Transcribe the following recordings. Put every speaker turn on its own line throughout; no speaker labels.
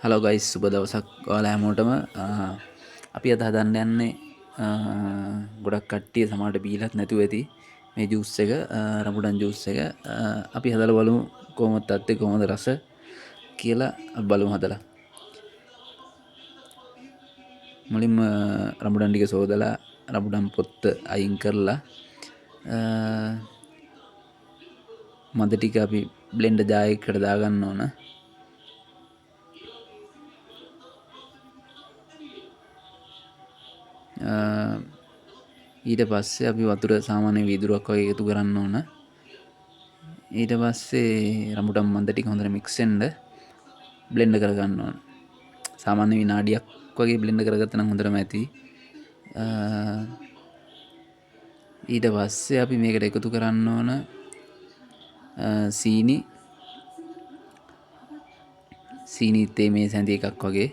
Hello guys, සුබ දවසක් ඔයාලා හැමෝටම. අපි අද හදන්න යන්නේ ගොඩක් කට්ටිය සමහරට බීලත් නැතුව ඇති මේ ජූස් එක, රඹුටන් ජූස් එක. අපි හදලා බලමු කොහොමද තත්ත්වය, කොහොමද රස කියලා අපි බලමු හදලා. මුලින්ම රඹුටන් ටික සෝදලා රඹුටන් පොත්ත අයින් කරලා මද ටික අපි බ්ලෙන්ඩර් ජාර් එකකට දාගන්න ඕන. ඊට පස්සේ අපි වතුර සාමාන්‍ය වීදුරුවක් වගේ එකතු කරන්න ඕන. ඊට පස්සේ රඹුටන් මද ටික හොඳට මික්ස් වෙන්න බ්ලෙන්ඩ් කරගන්න ඕන. සාමාන්‍ය විනාඩියක් වගේ බ්ලෙන්ඩ් කරගත්තා නම් හොඳටම ඇති. ඊට පස්සේ අපි මේකට එකතු කරන්න ඕන සීනි තේ මේ සැඳි එකක් වගේ.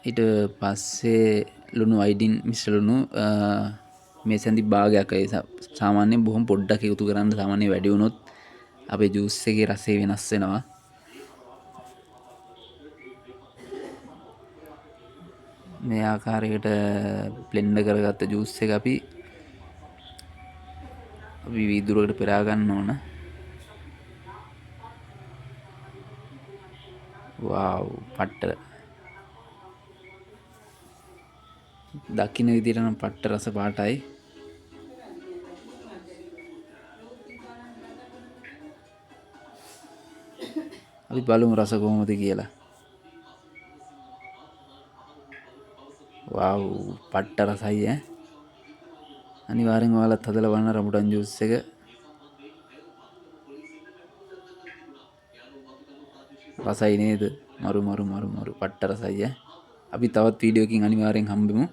ඊට පස්සේ ලුණු අයිඩින් මිශ්‍ර ලුණු මේ සැඳි භාගයක්. ඒ සාමාන්‍යයෙන් බොහොම පොඩ්ඩක් එකතු කරන්න. සාමාන්‍ය වැඩි වුණොත් අපේ ජූස් එකේ රසය වෙනස් වෙනවා. මේ ආකාරයකට බ්ලෙන්ඩ් කරගත්ත ජූස් එක අපි වීදුරුවකට පෙරා ගන්න ඕන. වාව්, පට්ට දකින්න විදිහට නම් පට්ට රස පාටයි. අපි බලමු රස කොහොමද කියලා. වාව්, පට්ට රසයි ඈ. අනිවාර්යෙන් ඔයාලත් හදලා බලන්න රඹුටන් ජූස් එක. රසයි නේද? මරු පට්ට රසයි ඈ. අපි තවත් වීඩියෝකින් අනිවාර්යෙන් හම්බෙමු.